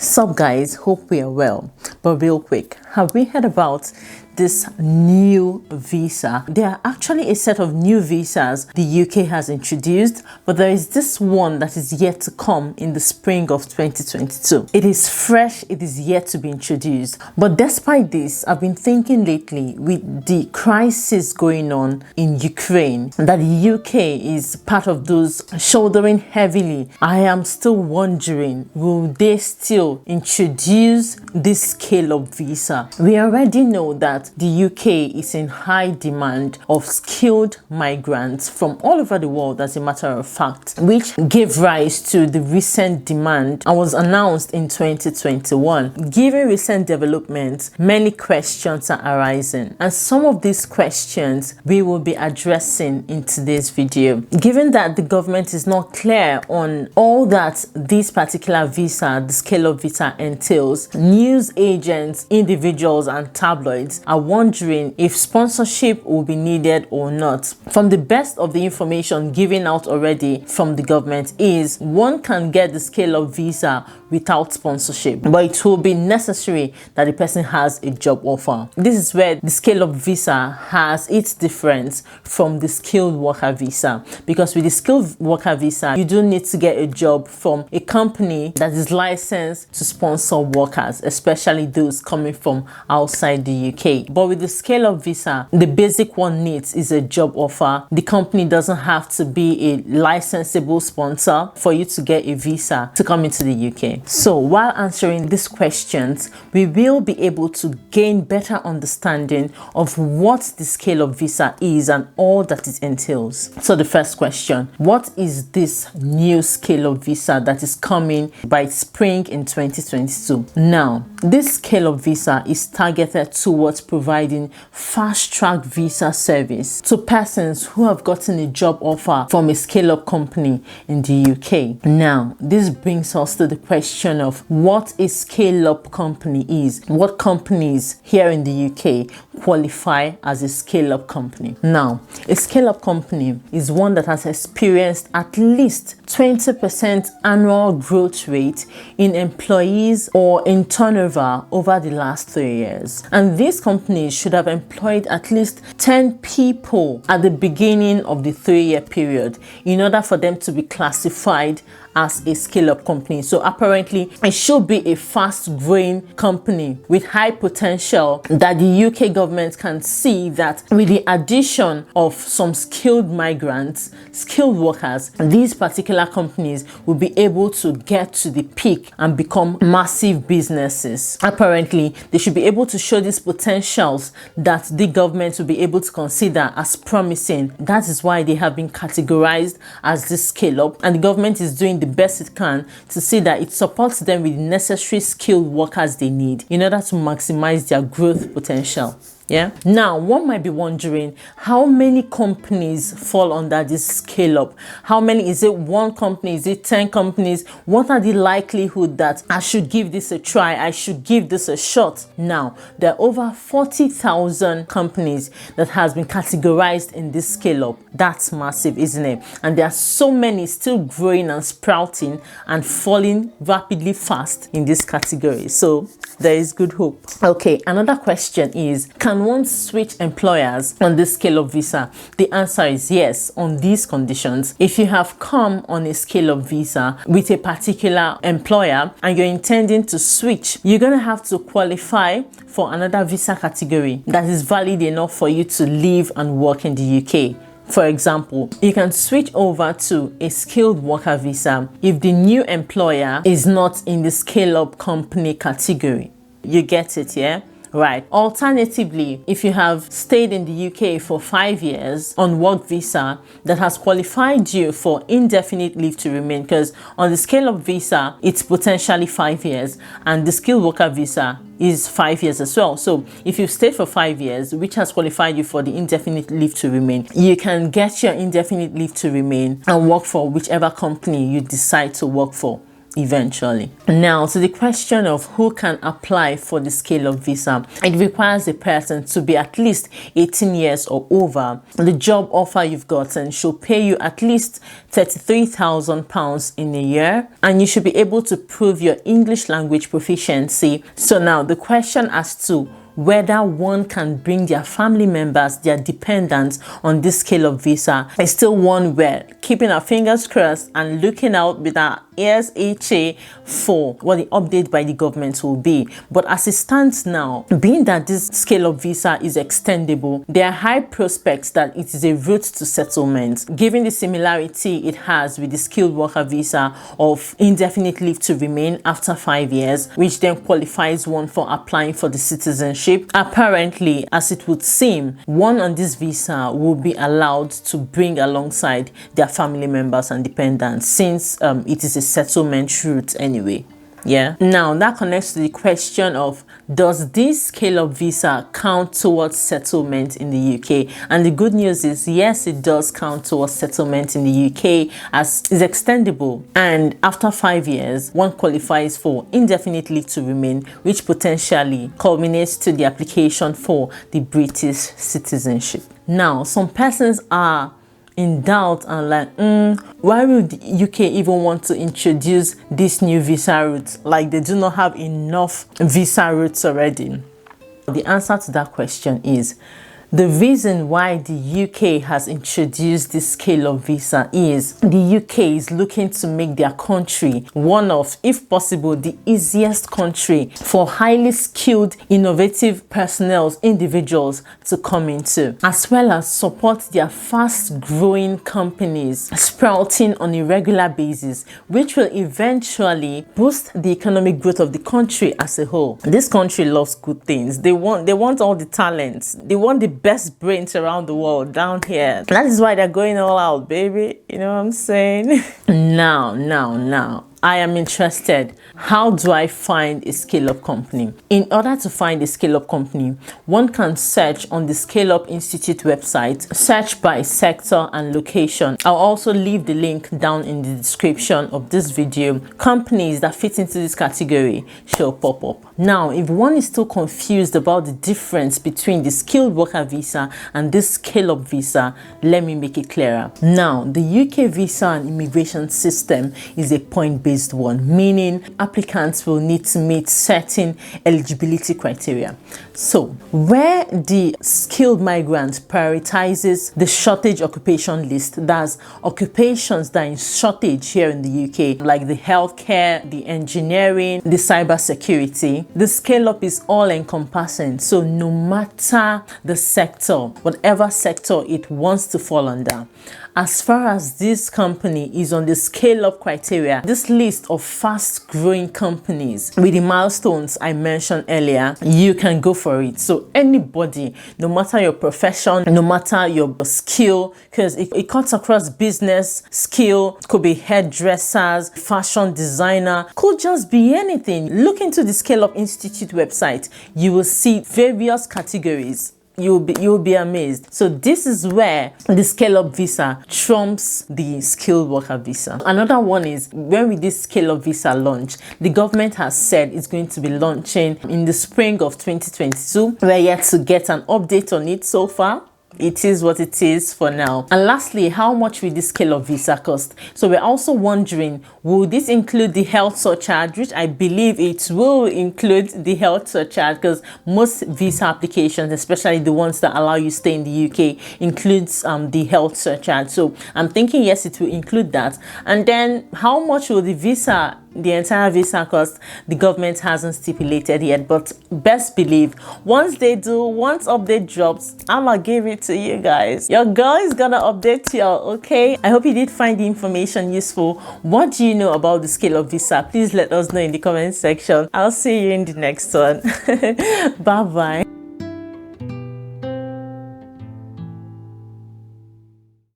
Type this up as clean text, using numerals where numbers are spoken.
Sup guys, hope we are well. But real quick, have we heard about this new visa? There are actually a set of new visas the UK has introduced, but there is this one that is yet to come in the spring of 2022. It is fresh, it is yet to be introduced. But despite this, I've been thinking lately with the crisis going on in Ukraine that the UK is part of those shouldering heavily. I am still wondering, will they still introduce this scale-up visa? We already know that the UK is in high demand of skilled migrants from all over the world, as a matter of fact, which gave rise to the recent demand and was announced in 2021. Given recent developments, many questions are arising, and some of these questions we will be addressing in today's video. Given that the government is not clear on all that this particular visa, the scale-up visa, entails, news agents, individuals and tabloids are wondering if sponsorship will be needed or not. From the best of the information given out already from the government is one can get the scale-up visa without sponsorship, but it will be necessary that the person has a job offer. This is where the scale-up visa has its difference from the skilled worker visa, because with the skilled worker visa you do need to get a job from a company that is licensed to sponsor workers, especially those coming from outside the UK. But with the scale-up visa, the basic one needs is a job offer. The company doesn't have to be a licensable sponsor for you to get a visa to come into the UK. So while answering these questions, we will be able to gain better understanding of what the scale-up visa is and all that it entails. So the first question, what is this new scale-up visa that is coming by spring in 2022? Now, this scale-up visa is targeted towards providing fast-track visa service to persons who have gotten a job offer from a scale-up company in the UK. Now, this brings us to the question of what a scale-up company is. What companies here in the UK qualify as a scale-up company? Now, a scale-up company is one that has experienced at least 20% annual growth rate in employees or in turnover over the last 3 years. And these companies should have employed at least 10 people at the beginning of the 3-year period in order for them to be classified as a scale-up company. So apparently it should be a fast-growing company with high potential that the UK government can see that with the addition of some skilled migrants, skilled workers, these particular companies will be able to get to the peak and become massive businesses. Apparently they should be able to show these potentials that the government will be able to consider as promising. That is why they have been categorized as this scale-up, and the government is doing the best it can to see that it supports them with the necessary skilled workers they need in order to maximize their growth potential. Yeah. Now, one might be wondering how many companies fall under this scale-up. How many? Is it one company? Is it 10 companies? What are the likelihood that I should give this a try? I should give this a shot? Now, there are over 40,000 companies that has been categorized in this scale-up. That's massive, isn't it? And there are so many still growing and sprouting and falling rapidly fast in this category. So there is good hope. Okay, another question is, can one switch employers on this scale-up visa? The answer is yes, on these conditions. If you have come on a scale-up visa with a particular employer and you're intending to switch, you're going to have to qualify for another visa category that is valid enough for you to live and work in the UK. For example, you can switch over to a skilled worker visa if the new employer is not in the scale-up company category. You get it, yeah? Right. Alternatively, if you have stayed in the UK for 5 years on work visa that has qualified you for indefinite leave to remain, because on the scale-up visa, it's potentially 5 years, and the skilled worker visa is 5 years as well. So if you've stayed for 5 years, which has qualified you for the indefinite leave to remain, you can get your indefinite leave to remain and work for whichever company you decide to work for. eventually. Now, to the question of who can apply for the scale-up visa, it requires a person to be at least 18 years or over. The job offer you've gotten should pay you at least £33,000 in a year, and you should be able to prove your English language proficiency. So now the question as to whether one can bring their family members, their dependents on this scale-up visa is still one we're keeping our fingers crossed and looking out with our ears itchy for what the update by the government will be. But as it stands now, being that this scale-up visa is extendable, there are high prospects that it is a route to settlement, given the similarity it has with the skilled worker visa of indefinite leave to remain after 5 years, which then qualifies one for applying for the citizenship. Apparently, as it would seem, one on this visa will be allowed to bring alongside their family members and dependents, since it is a settlement route anyway. Yeah. Now that connects to the question of, does this scale-up visa count towards settlement in the UK? And the good news is, yes, it does count towards settlement in the UK, as is extendable. And after 5 years, one qualifies for indefinite leave to remain, which potentially culminates to the application for the British citizenship. Now, some persons are in doubt and like, why would the UK even want to introduce this new visa route? Like, they do not have enough visa routes already. The answer to that question is, the reason why the UK has introduced this scale-up visa is the UK is looking to make their country one of, if possible, the easiest country for highly skilled, innovative personnel, individuals to come into, as well as support their fast-growing companies sprouting on a regular basis, which will eventually boost the economic growth of the country as a whole. This country loves good things. They want all the talents. They want the best brains around the world down here. That is why they're going all out, baby. You know what I'm saying? Now, I am interested. How do I find a scale-up company? In order to find a scale-up company, one can search on the Scale-Up Institute website, search by sector and location. I'll also leave the link down in the description of this video. Companies that fit into this category shall pop up. Now, if one is still confused about the difference between the skilled worker visa and this scale-up visa, let me make it clearer. Now, the UK visa and immigration system is a point-based one, meaning applicants will need to meet certain eligibility criteria. So, where the skilled migrant prioritizes the shortage occupation list, that's occupations that are in shortage here in the UK, like the healthcare, the engineering, the cybersecurity, the scale-up is all-encompassing. So no matter the sector, whatever sector it wants to fall under, as far as this company is on the scale-up criteria, this list of fast-growing companies with the milestones I mentioned earlier, you can go for it. So anybody, no matter your profession, no matter your skill, because it cuts across business, skill, could be hairdressers, fashion designer, could just be anything. Look into the Scale-Up Institute website. You will see various categories. You'll be amazed. So this is where the scale-up visa trumps the skilled worker visa. Another one is, when will this scale-up visa launch? The government has said it's going to be launching in the spring of 2022. We're yet to get an update on it so far. It is what it is for now. And lastly, how much will this scale-up visa cost? So we're also wondering, will this include the health surcharge, which I believe it will include the health surcharge, because most visa applications, especially the ones that allow you to stay in the UK, includes the health surcharge. So I'm thinking, yes, it will include that. And then how much will the entire visa cost? The government hasn't stipulated yet, but best believe once update drops, I'ma give it to you guys. Your girl is gonna update y'all, okay? I hope you did find the information useful. What do you know about the scale-up visa? Please let us know in the comment section. I'll see you in the next one. Bye bye.